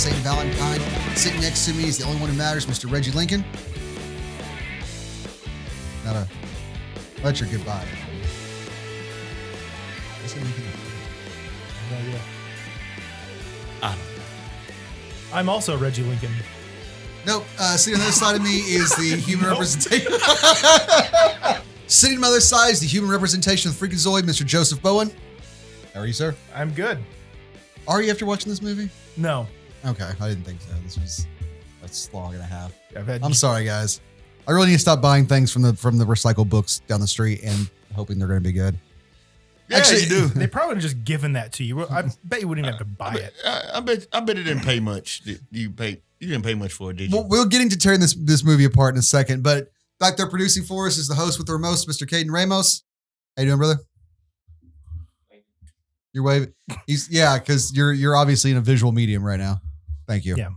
St. Valentine. Sitting next to me is the only one who matters, Mr. Reggie Lincoln. That's your goodbye. What's he making? No idea. I don't know. I'm also Reggie Lincoln. Nope. Sitting on the other side of me is the human representation. Sitting on the other side is the human representation of the Freakazoid, Mr. Joseph Bowen. How are you, sir? I'm good. Are you after watching this movie? No. Okay, I didn't think so. This was a slog and a half. I've had I'm sorry, guys. I really need to stop buying things from the recycled books down the street and hoping they're going to be good. Yeah, Actually, you do. They probably would have just given that to you. I bet you wouldn't even have to buy it. I bet it didn't pay much. You didn't pay much for it, did you? Well, we're getting to tearing this movie apart in a second, but back there producing for us is the host with the most, Mr. Caden Ramos. How you doing, brother? You're waving. Because you're obviously in a visual medium right now. Thank you. Yeah.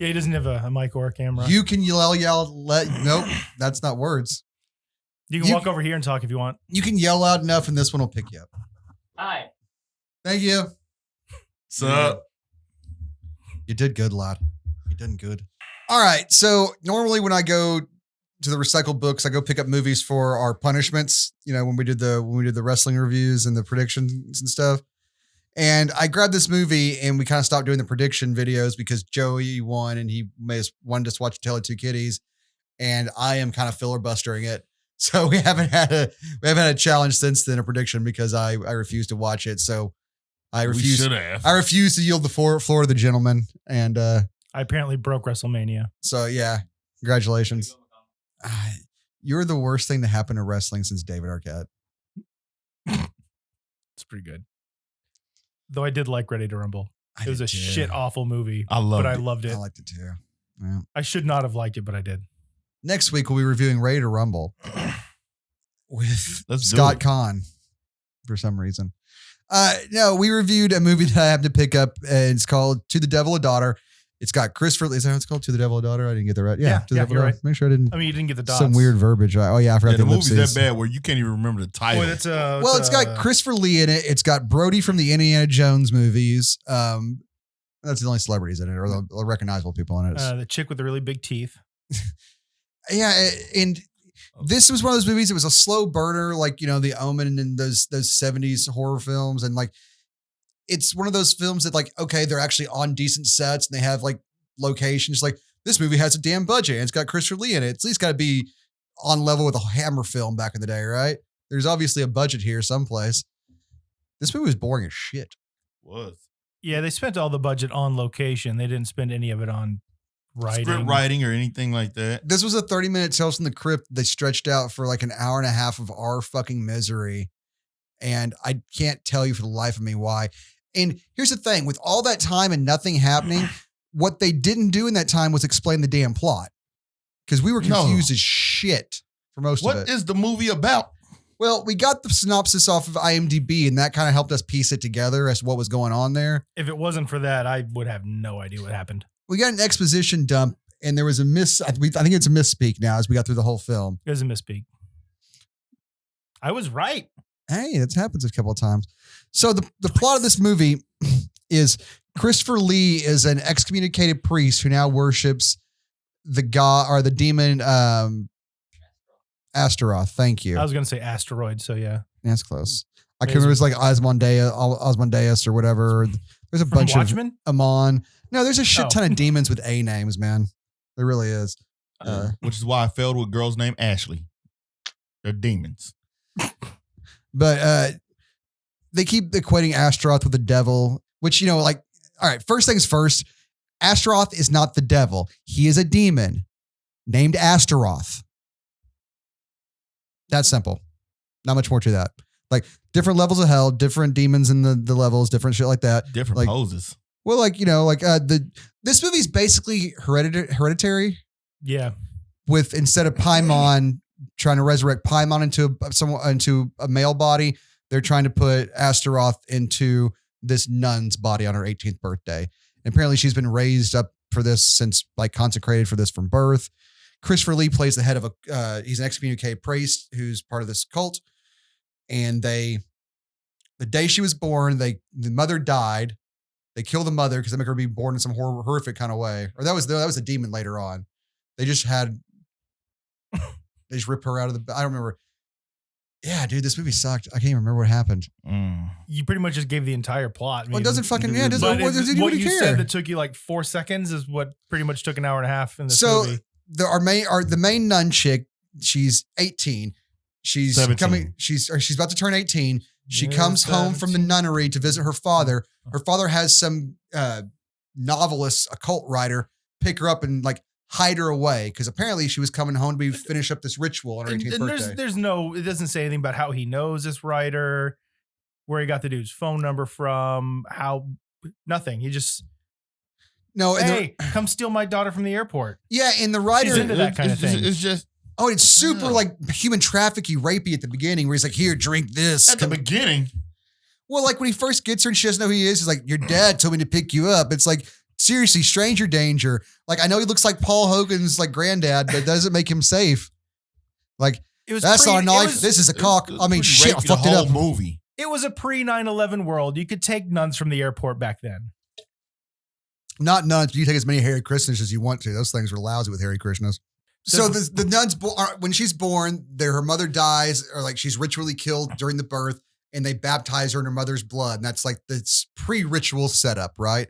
Yeah, he doesn't have a mic or a camera. You can yell. Nope, that's not words. You can walk over here and talk if you want. You can yell loud enough, and this one will pick you up. Hi. Thank you. What's up? You did good, lad. You did good. All right. So normally when I go to the recycled books, I go pick up movies for our punishments. You know, when we did the wrestling reviews and the predictions and stuff. And I grabbed this movie and we kind of stopped doing the prediction videos because Joey won and he wanted us to watch Tale of Two Kitties. And I am kind of filibustering it. So we haven't had a challenge since then, a prediction, because I refused to watch it. So I refuse to yield the floor to the gentleman. And I apparently broke WrestleMania. so yeah, congratulations. You're the worst thing to happen to wrestling since David Arquette. It's pretty good. Though I did like Ready to Rumble. It was a too. shit awful movie. I loved but I it. loved it. I liked it too. Yeah. I should not have liked it, but I did. Next week we'll be reviewing Ready to Rumble with Let's do Scott it. Kahn for some reason. No, we reviewed a movie that I have to pick up. And it's called To the Devil a Daughter. It's got Christopher. Is that what it's called? To the Devil a Daughter? I didn't get that right. Yeah, To the Devil a you're Daughter. right. Make sure I didn't. I mean, you didn't get the dots. Some weird verbiage. Oh yeah, I forgot Yeah, the the movie's ellipses. that bad where you can't even remember the title. Boy, that's Well, it's got Christopher Lee in it. It's got Brody from the Indiana Jones movies. That's the only celebrities in it, or the recognizable people in it. the chick with the really big teeth. Yeah, and this was one of those movies. It was a slow burner, like, you know, The Omen and those 70s horror films, and like it's one of those films that, like, okay, they're actually on decent sets and they have like locations. Like, this movie has a damn budget and it's got Christopher Lee in it. It's at least got to be on level with a Hammer film back in the day, right? There's obviously a budget here someplace. This movie was boring as shit. Was Yeah, they spent all the budget on location. They didn't spend any of it on writing. script writing or anything like that. This was a 30-minute Tales from the Crypt. They stretched out for like an hour and a half of our fucking misery. And I can't tell you for the life of me why. And here's the thing, with all that time and nothing happening, what they didn't do in that time was explain the damn plot. Because we were confused as shit for most of it. What is the movie about? Well, we got the synopsis off of IMDb, and that kind of helped us piece it together as to what was going on there. If it wasn't for that, I would have no idea what happened. We got an exposition dump, and there was I think it's a misspeak now as we got through the whole film. It was a misspeak. I was right. Hey, that happens a couple of times. So the plot of this movie is Christopher Lee is an excommunicated priest who now worships the god or the demon Astaroth. Thank you. I was going to say asteroid, so yeah. That's close. I can remember it's like Osmondeus or whatever. There's a From bunch Watchmen? of Amon. No, there's a shit ton Oh. of demons with A names, man. There really is. Which is why I failed with girls named Ashley. They're demons. But they keep equating Astaroth with the devil, which, you know, like, all right, first things first, Astaroth is not the devil. He is a demon named Astaroth. That's simple. Not much more to that. Like, different levels of hell, different demons in the levels, different shit like that. Different Like, poses. well, like, you know, like this movie's basically hereditary Yeah. with, instead of Paimon trying to resurrect Paimon into a male body, they're trying to put Astaroth into this nun's body on her 18th birthday. And apparently she's been raised up for this since, like, consecrated for this from birth. Christopher Lee plays the head of he's an excommunicated priest who's part of this cult. And the day she was born, the mother died. They kill the mother because they make her be born in some horrific kind of way. Or that was a demon later on. They just rip her out of the. I don't remember. Yeah, dude, this movie sucked. I can't even remember what happened. You pretty much just gave the entire plot. Well, it doesn't fucking. Yeah, it doesn't. What you said that took you like 4 seconds is what pretty much took an hour and a half in this movie. The main nun chick. She's 18. She's 17. coming. She's about to turn 18. She comes home from the nunnery to visit her father. Her father has some novelist, occult writer, pick her up and like hide her away because apparently she was coming home to finish up this ritual on her 18th birthday. It doesn't say anything about how he knows this writer, where he got the dude's phone number from, nothing. He just come steal my daughter from the airport. Yeah, and the writer She's into that kind of thing. It's just it's super like human trafficking, rapey at the beginning, where he's like, "Here, drink this." at the beginning. Well, like when he first gets her and she doesn't know who he is, he's like, "Your dad told me to pick you up." It's like, seriously, stranger danger. Like, I know he looks like Paul Hogan's like granddad, but it doesn't make him safe. Like, that's not a knife. This is a cock. I mean, shit, I fucked it up. Movie. It was a pre 9/11 world. You could take nuns from the airport back then. Not nuns, but you take as many Hare Krishnas as you want to. Those things were lousy with Hare Krishnas. So the nuns, when she's born, her mother dies, or like she's ritually killed during the birth, and they baptize her in her mother's blood. And that's like this pre-ritual setup, right?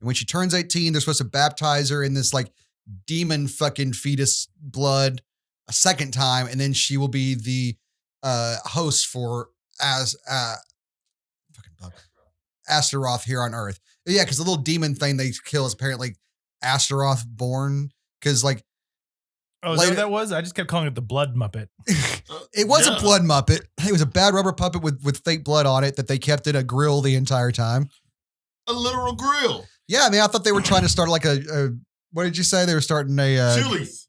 And when she turns 18, they're supposed to baptize her in this like demon fucking fetus blood a second time, and then she will be the host for Astaroth here on Earth. Yeah, because the little demon thing they kill is apparently Astaroth born. Because like, is that what that was? I just kept calling it the blood Muppet. It was a blood Muppet. It was a bad rubber puppet with fake blood on it that they kept in a grill the entire time. A literal grill. Yeah, I mean, I thought they were trying to start like a what did you say? They were starting a Chili's.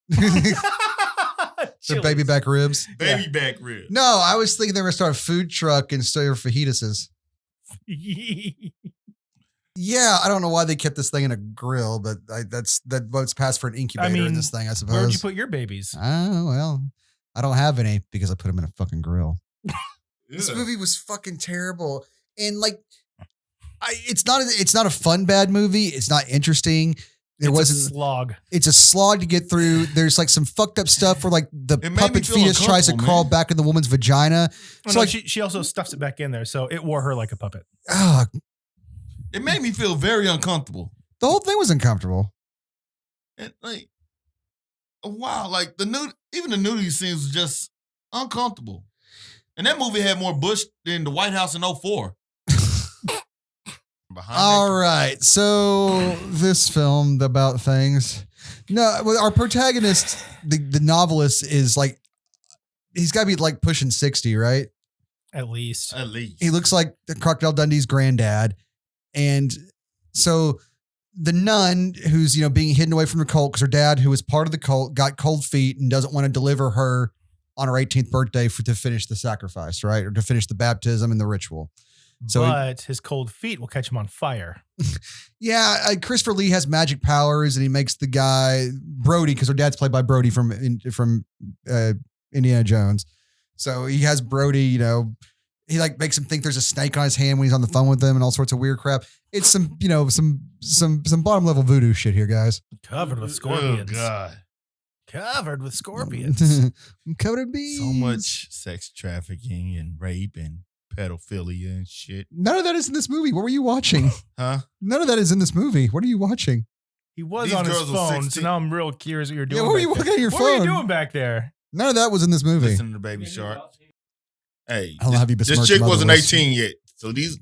The baby back ribs. Baby back ribs. No, I was thinking they were going to start a food truck and serve fajitas. Yeah, I don't know why they kept this thing in a grill, but that's what's passed for an incubator in this thing, I suppose. Where'd you put your babies? Oh, well, I don't have any because I put them in a fucking grill. This movie was fucking terrible. And like, it's not a fun bad movie. It's not interesting. It's a slog. It's a slog to get through. There's like some fucked up stuff where like the puppet fetus tries to crawl back in the woman's vagina. So like she also stuffs it back in there, so it wore her like a puppet. It made me feel very uncomfortable. The whole thing was uncomfortable. And like, wow, like even the nudity scenes was just uncomfortable. And that movie had more Bush than the White House in 04. All right, so this film about things. No, our protagonist, the novelist, is like, he's got to be like pushing 60, right? At least. He looks like the Crocodile Dundee's granddad. And so the nun who's, being hidden away from the cult because her dad, who was part of the cult, got cold feet and doesn't want to deliver her on her 18th birthday to finish the sacrifice, right? Or to finish the baptism and the ritual. But his cold feet will catch him on fire. Yeah, Christopher Lee has magic powers, and he makes the guy Brody, because her dad's played by Brody from Indiana Jones. So he has Brody, he like makes him think there's a snake on his hand when he's on the phone with them, and all sorts of weird crap. It's some bottom level voodoo shit here, guys. Covered with scorpions. Oh God. Covered with scorpions. I'm covered in bees. So much sex trafficking and rape and pedophilia and shit. None of that is in this movie. What were you watching? Huh? None of that is in this movie. What are you watching? He was on his phone, so now I'm real curious what you're doing. Yeah, what were you looking at your phone? What were you doing back there? None of that was in this movie. Listen to Baby Shark. Hey, I don't have you this chick wasn't 18 yet. So these.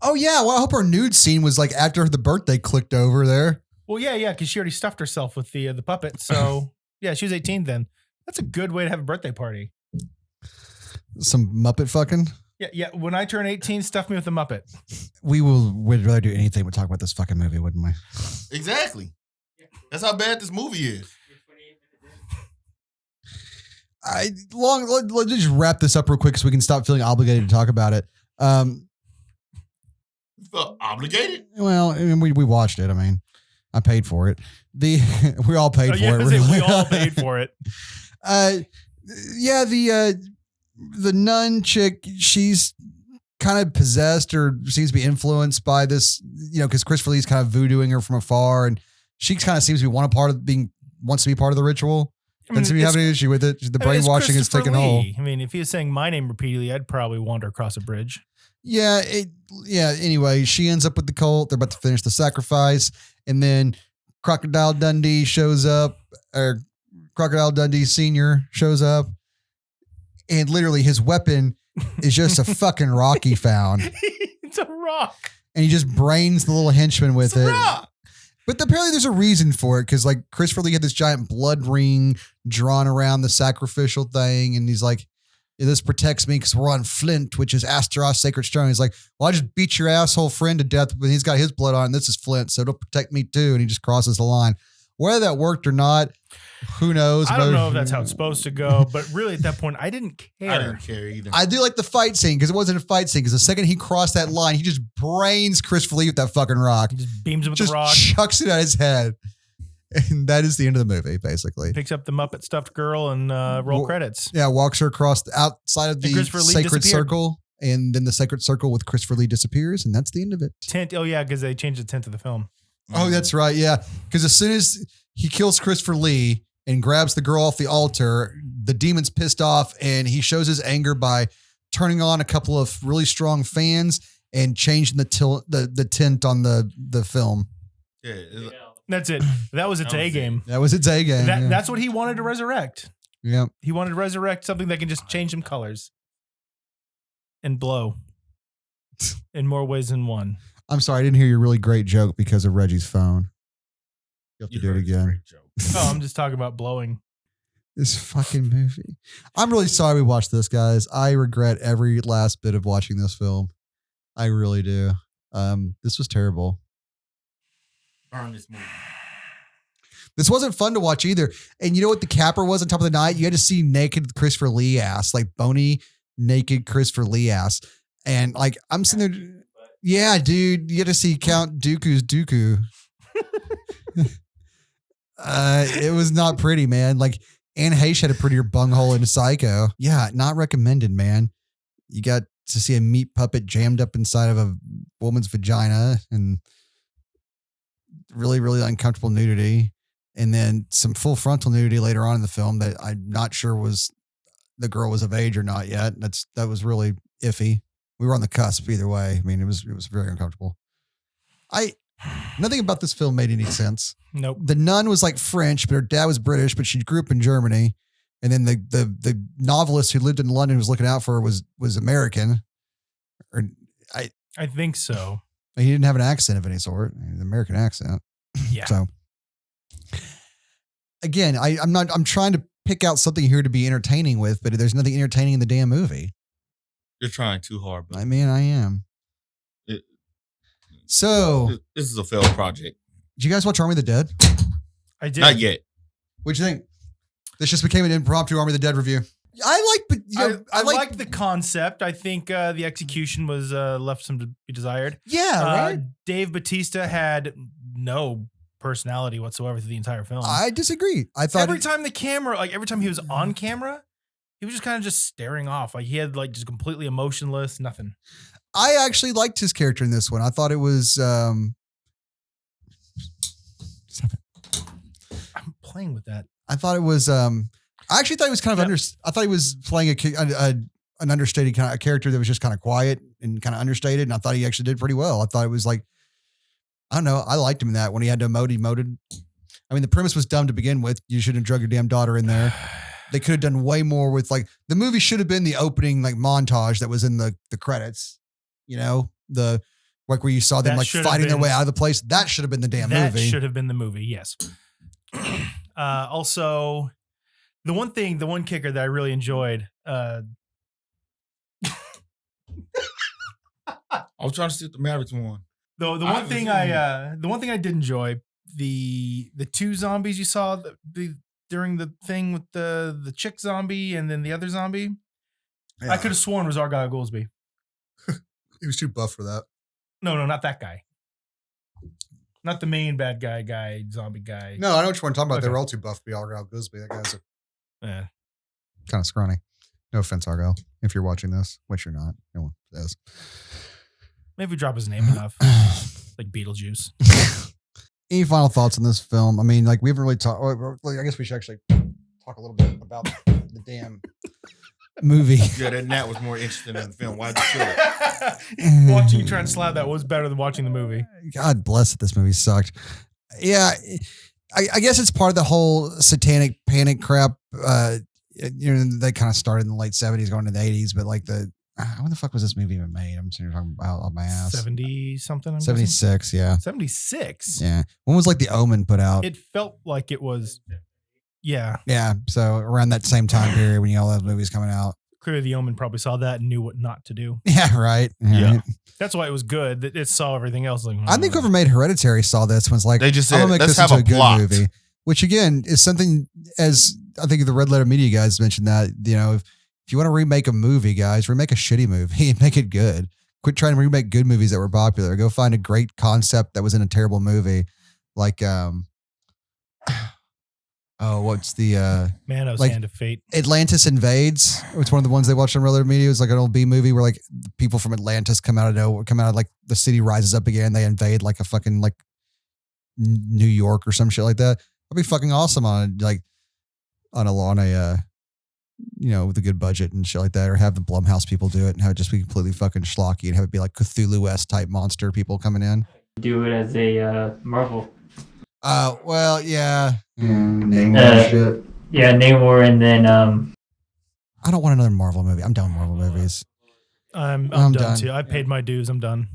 Oh yeah, well I hope her nude scene was like after the birthday clicked over there. Well, yeah, because she already stuffed herself with the puppet. So yeah, she was 18 then. That's a good way to have a birthday party. Some Muppet fucking. Yeah. When I turn 18, stuff me with a Muppet. We'd rather do anything but talk about this fucking movie, wouldn't we? Exactly. That's how bad this movie is. Let's just wrap this up real quick so we can stop feeling obligated to talk about it. You felt obligated? Well, I mean, we watched it. I mean, I paid for it. We all paid for it. Really. We all paid for it. Yeah, the nun chick, she's kind of possessed or seems to be influenced by this, because Christopher Lee's kind of voodooing her from afar, and she kind of seems to be wants to be part of the ritual. Doesn't seem to have any issue with it. The brainwashing is taking hold. I mean, if he was saying my name repeatedly, I'd probably wander across a bridge. Yeah. Anyway, she ends up with the cult. They're about to finish the sacrifice, and then Crocodile Dundee shows up, or Crocodile Dundee Sr. shows up, and literally his weapon is just a fucking rock he found. It's a rock. And he just brains the little henchman with it. Rock. But apparently there's a reason for it, because like Christopher Lee had this giant blood ring drawn around the sacrificial thing, and he's like, this protects me because we're on Flint, which is Astaroth Sacred Stone. He's like, well, I just beat your asshole friend to death, but he's got his blood on, and this is Flint, so it'll protect me too. And he just crosses the line. Whether that worked or not, who knows? I don't know if that's how it's supposed to go, but really at that point, I didn't care. I didn't care either. I do like the fight scene, because it wasn't a fight scene, because the second he crossed that line, he just brains Christopher Lee with that fucking rock. He just beams him with Just the rock. chucks it at his head. And that is the end of the movie, basically. Picks up the Muppet stuffed girl and roll credits. Yeah, walks her across the outside of the sacred circle, and then the sacred circle with Christopher Lee disappears, and that's the end of it. Tint. Oh, yeah, because they changed the tint of the film. Oh, that's right. Yeah. Because as soon as he kills Christopher Lee and grabs the girl off the altar, the demon's pissed off, and he shows his anger by turning on a couple of really strong fans and changing the tint on the film. Yeah. That's it. That was its A game. That was its A game. That's what he wanted to resurrect. Yeah. He wanted to resurrect something that can just change some colors and blow in more ways than one. I'm sorry, I didn't hear your really great joke because of Reggie's phone. You have to do it again. Oh, I'm just talking about blowing. This fucking movie. I'm really sorry we watched this, guys. I regret every last bit of watching this film. I really do. This was terrible. Burn this movie. This wasn't fun to watch either. And you know what the capper was on top of the night? You had to see naked Christopher Lee ass, like bony, naked Christopher Lee ass. And like, I'm sitting there. Yeah, dude, you get to see Count Dooku's Dooku. It was not pretty, man. Like, Anne Heche had a prettier bunghole in Psycho. Yeah, not recommended, man. You got to see a meat puppet jammed up inside of a woman's vagina, and really, really uncomfortable nudity. And then some full frontal nudity later on in the film that I'm not sure was the girl was of age or not yet. That was really iffy. We were on the cusp either way. I mean, it was very uncomfortable. Nothing about this film made any sense. Nope. The nun was like French, but her dad was British, but she grew up in Germany. And then the novelist who lived in London who was looking out for her was American. I think so. He didn't have an accent of any sort, an American accent. Yeah. So again, I'm trying to pick out something here to be entertaining with, but there's nothing entertaining in the damn movie. You're trying too hard, bro. I mean, I am. So this is a failed project. Did you guys watch Army of the Dead? I did. Not yet. What'd you think? This just became an impromptu Army of the Dead review. I liked the concept. I think the execution was left some to be desired. Yeah, right. Dave Bautista had no personality whatsoever through the entire film. I disagree. I thought every time he was on camera, he was just kind of just staring off. Like he had like just completely emotionless, nothing. I actually liked his character in this one. I thought it was. Stop it. I'm playing with that. I thought it was. I actually thought he was kind of I thought he was playing an understated kind of a character that was just kind of quiet and kind of understated, and I thought he actually did pretty well. I thought it was like, I don't know, I liked him in that when he had to emote, he emoted. I mean, the premise was dumb to begin with. You shouldn't have drug your damn daughter in there. They could have done way more with like the movie should have been the opening like montage that was in the credits. You know, the like where you saw them like fighting their way out of the place. That should have been the damn movie. That should have been the movie. Yes. Also, the one kicker that I really enjoyed. I was trying to see what the Mavericks won. The one thing I did enjoy, the two zombies you saw during the thing with the chick zombie and then the other zombie. Yeah. I could have sworn was Argyle Goolsby. He was too buff for that. No, not that guy. Not the main bad guy, zombie guy. No, I know what you're talking about. Okay. They were all too buff to be Argyle Goolsby. That guy's kind of scrawny. No offense, Argyle, if you're watching this, which you're not. No one says. Maybe drop his name enough. Like Beetlejuice. Any final thoughts on this film? I mean, like we haven't really talked. I guess we should actually talk a little bit about the damn movie. Yeah, that Nat was more interesting than the film. Why'd you kill it? Watching you try and slap that was better than watching the movie. God bless it. This movie sucked. Yeah, I guess it's part of the whole satanic panic crap. They kind of started in the late 70s, going to the 80s, but like when the fuck was this movie even made? I'm sitting here talking about on my ass. 70 something. 76, yeah. 76. Yeah. When was like The Omen put out? It felt like it was. Yeah. Yeah. So around that same time period when you all those movies coming out. Clearly, The Omen probably saw that and knew what not to do. Yeah. Right. Yeah. Right. That's why it was good. It saw everything else. Like, I think whoever made Hereditary saw this one's like, They just I'm said, gonna make let's this have into a a plot. good movie. Which again is something, as I think the Red Letter Media guys mentioned, that if you want to remake a movie, guys, remake a shitty movie and make it good. Quit trying to remake good movies that were popular. Go find a great concept that was in a terrible movie. Like what's the Manos like Hand of Fate. Atlantis Invades? It's one of the ones they watched on Red Letter Media. It was like an old B movie where like people from Atlantis come out of like the city rises up again. They invade like a fucking like New York or some shit like that. That'd be fucking awesome on a with a good budget and shit like that, or have the Blumhouse people do it and have it just be completely fucking schlocky and have it be like Cthulhu-esque type monster people coming in. Do it as a Marvel. Well, yeah. Shit. Yeah, Namor, and then I don't want another Marvel movie. I'm done with Marvel movies. I'm done too. I paid my dues. I'm done.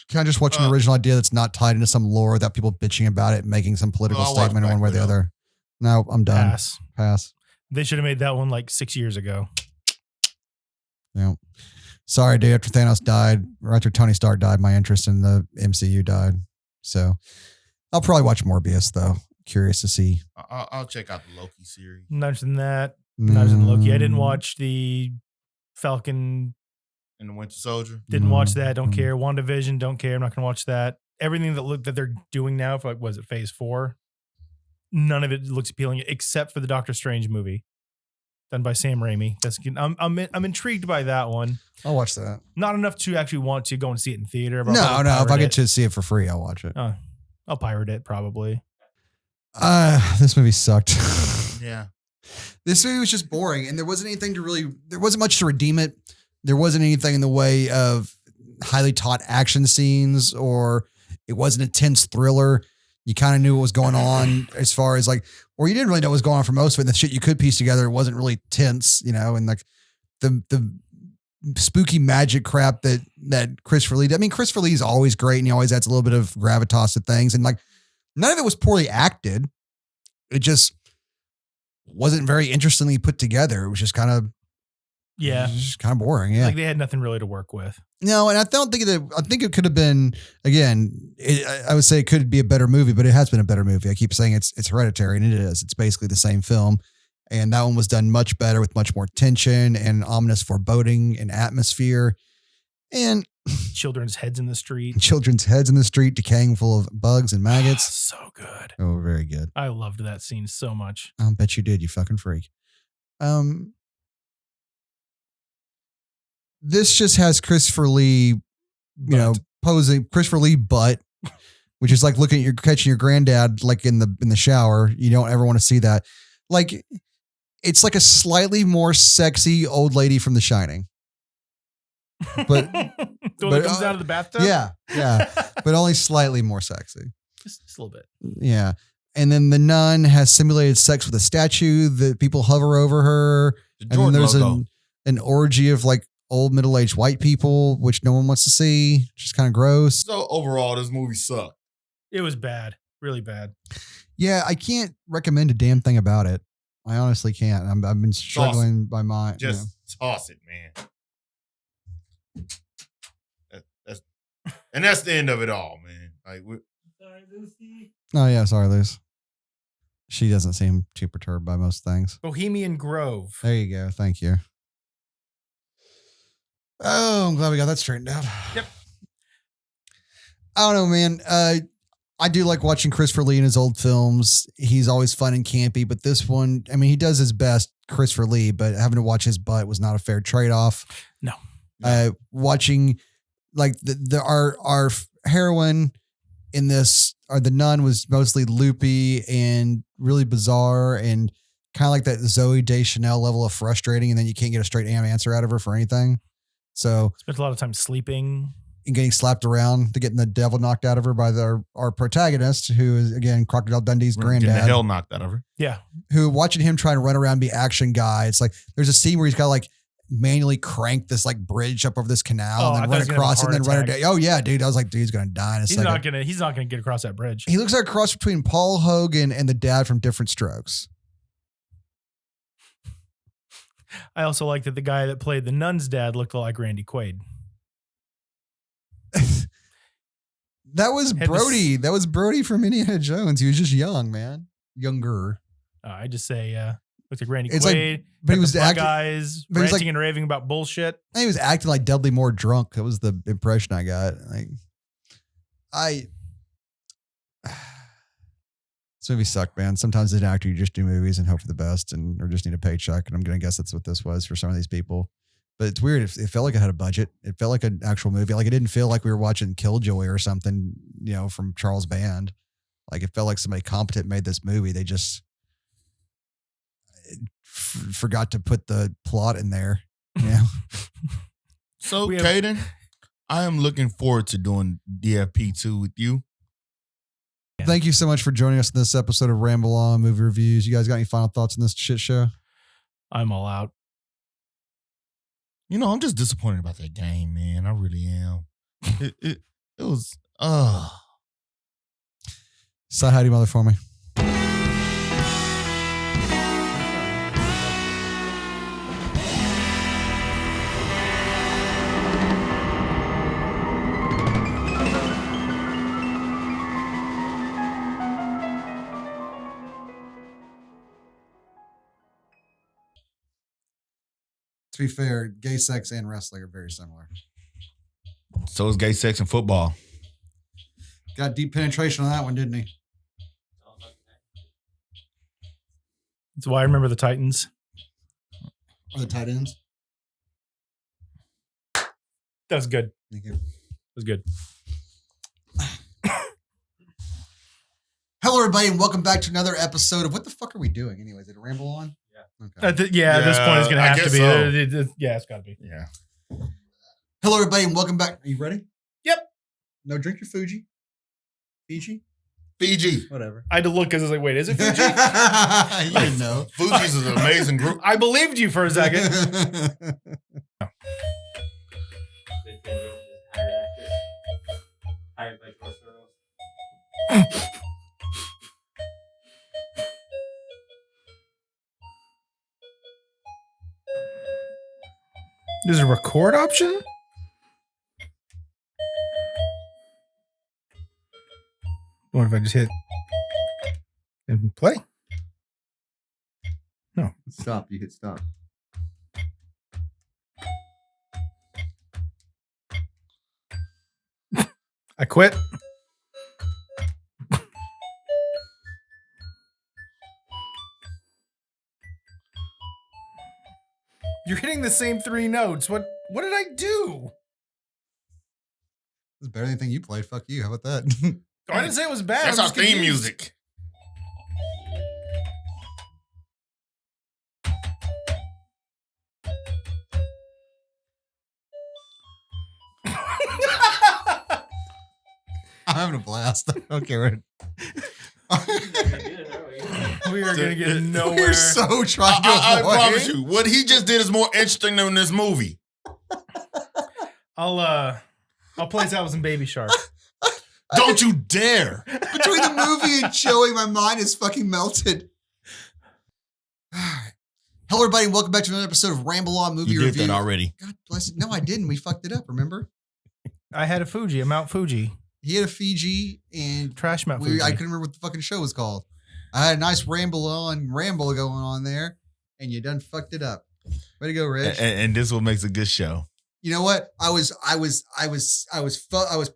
Can I just watch an original idea that's not tied into some lore without people bitching about it and making some political statement one way or the other? No, I'm done. Pass. They should have made that one like 6 years ago. Yeah. Sorry, dude. After Thanos died, or after Tony Stark died, my interest in the MCU died. So I'll probably watch Morbius, though. Curious to see. I'll check out the Loki series. Not interested in that. Not interested in Loki. I didn't watch the Falcon. And the Winter Soldier. Didn't watch that. Don't care. WandaVision. Don't care. I'm not going to watch that. Everything that they're doing now for was it phase 4? None of it looks appealing except for the Doctor Strange movie done by Sam Raimi. That's I'm intrigued by that one. I'll watch that. Not enough to actually want to go and see it in theater. No. If I get to see it for free, I'll watch it. I'll pirate it probably. This movie sucked. Yeah. This movie was just boring, and there wasn't much to redeem it. There wasn't anything in the way of highly taught action scenes, or it wasn't a tense thriller. You kind of knew what was going on as far as like, or you didn't really know what was going on for most of it. The shit you could piece together, it wasn't really tense, and like the spooky magic crap that Christopher Lee did. I mean, Christopher Lee is always great, and he always adds a little bit of gravitas to things, and like none of it was poorly acted. It just wasn't very interestingly put together. It was just kind of boring. Yeah, like they had nothing really to work with. No, and I think it could have been, again, I would say it could be a better movie, but it has been a better movie. I keep saying it's Hereditary, and it is. It's basically the same film. And that one was done much better with much more tension and ominous foreboding and atmosphere. And children's heads in the street, decaying full of bugs and maggots. So good. Oh, very good. I loved that scene so much. I'll bet you did, you fucking freak. This just has Christopher Lee, posing Christopher Lee butt, which is like catching your granddad like in the shower. You don't ever want to see that. Like it's like a slightly more sexy old lady from The Shining. But the one that comes out of the bathtub? Yeah. But only slightly more sexy. Just a little bit. Yeah. And then the nun has simulated sex with a statue that people hover over her. And then there's an orgy of like old middle-aged white people, which no one wants to see. Just kind of gross. So overall, this movie sucked. It was bad. Really bad. Yeah, I can't recommend a damn thing about it. I honestly can't. I've been struggling by my... Just toss it, man. That's the end of it all, man. Like, Sorry, Lucy. Oh, yeah, sorry, Luce. She doesn't seem too perturbed by most things. Bohemian Grove. There you go. Thank you. Oh, I'm glad we got that straightened out. Yep. I don't know, man. I do like watching Christopher Lee in his old films. He's always fun and campy, but this one, I mean, he does his best, Christopher Lee, but having to watch his butt was not a fair trade-off. No. Watching like our heroine in this, or the nun, was mostly loopy and really bizarre and kind of like that Zoe Deschanel level of frustrating, and then you can't get a straight answer out of her for anything. So spent a lot of time sleeping and getting slapped around to getting the devil knocked out of her by our protagonist, who is again Crocodile Dundee's granddad. Getting the hell knocked out of her. Yeah. Who, watching him try to run around and be action guy. It's like there's a scene where he's got to like manually crank this like bridge up over this canal and then run across and then run her down. Oh yeah, dude. I was like, dude, he's gonna die in a second. He's not gonna get across that bridge. He looks like a cross between Paul Hogan and the dad from Different Strokes. I also like that the guy that played the nun's dad looked like Randy Quaid. That was Brody. That was Brody from Indiana Jones. He was just young, man. Younger. I just say, looked like Randy Quaid. Like, but he was acting, guys ranting and raving about bullshit. He was acting like Dudley Moore drunk. That was the impression I got. Like, this movie sucked, man. Sometimes as an actor, you just do movies and hope for the best, or just need a paycheck. And I'm gonna guess that's what this was for some of these people. But it's weird. It felt like it had a budget. It felt like an actual movie. Like, it didn't feel like we were watching Killjoy or something, from Charles Band. Like, it felt like somebody competent made this movie. They just forgot to put the plot in there. Yeah. So, Caden, I am looking forward to doing DFP2 with you. Thank you so much for joining us in this episode of Ramble On Movie Reviews. You guys got any final thoughts on this shit show? I'm all out. I'm just disappointed about that game, man. I really am. It was, Say hi to your mother for me. To be fair, gay sex and wrestling are very similar. So is gay sex and football. Got deep penetration on that one, didn't he? That's why I remember the Titans. Or the tight ends? That was good. Thank you. It was good. Hello, everybody, and welcome back to another episode of what the fuck are we doing? Anyways, did it ramble on? Yeah. Okay. At this point, it's going to have to be. So. It's got to be. Yeah. Hello, everybody, and welcome back. Are you ready? Yep. No, drink your Fuji. Fiji. Whatever. I had to look because I was like, wait, is it Fuji? You didn't know. Fuji's an amazing group. I believed you for a second. There's a record option? What if I just hit and play? No. Stop. You hit stop. I quit. You're hitting the same three notes. What did I do? It's better than anything you played. Fuck you. How about that? I didn't say it was bad. That's our theme music. I'm having a blast. Okay, right. We are gonna get nowhere. We're so trying to I promise you, what he just did is more interesting than this movie. I'll play us out with some Baby Shark. Don't you dare! Between the movie and Joey, my mind is fucking melted. Hello, everybody, and welcome back to another episode of Ramble On Movie Review. You did that already. God bless it. No, I didn't. We fucked it up. Remember? I had a Mount Fuji. He had a Fiji and Trash Mount Fuji. I couldn't remember what the fucking show was called. I had a nice ramble going on there, and you done fucked it up. Way to go, Rich. And this is what makes a good show. You know what? I was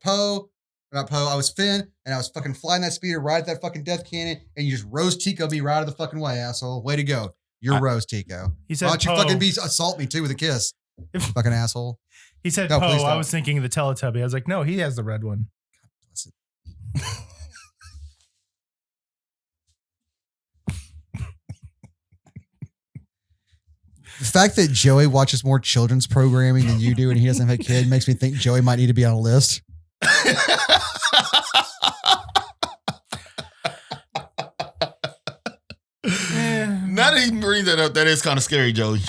Poe. not Poe. I was Finn, and I was fucking flying that speeder right at that fucking death cannon, and you just rose Tico me right out of the fucking way, asshole. Way to go. You're Rose Tico. He said, why don't you Poe. fucking assault me too with a kiss? Fucking asshole. He said, No, Poe. please I don't. was thinking of the Teletubby. I was like, no, he has the red one. Bless it. The fact that Joey watches more children's programming than you do and he doesn't have a kid makes me think Joey might need to be on a list. Now that he brings that up, that is kind of scary, Joey.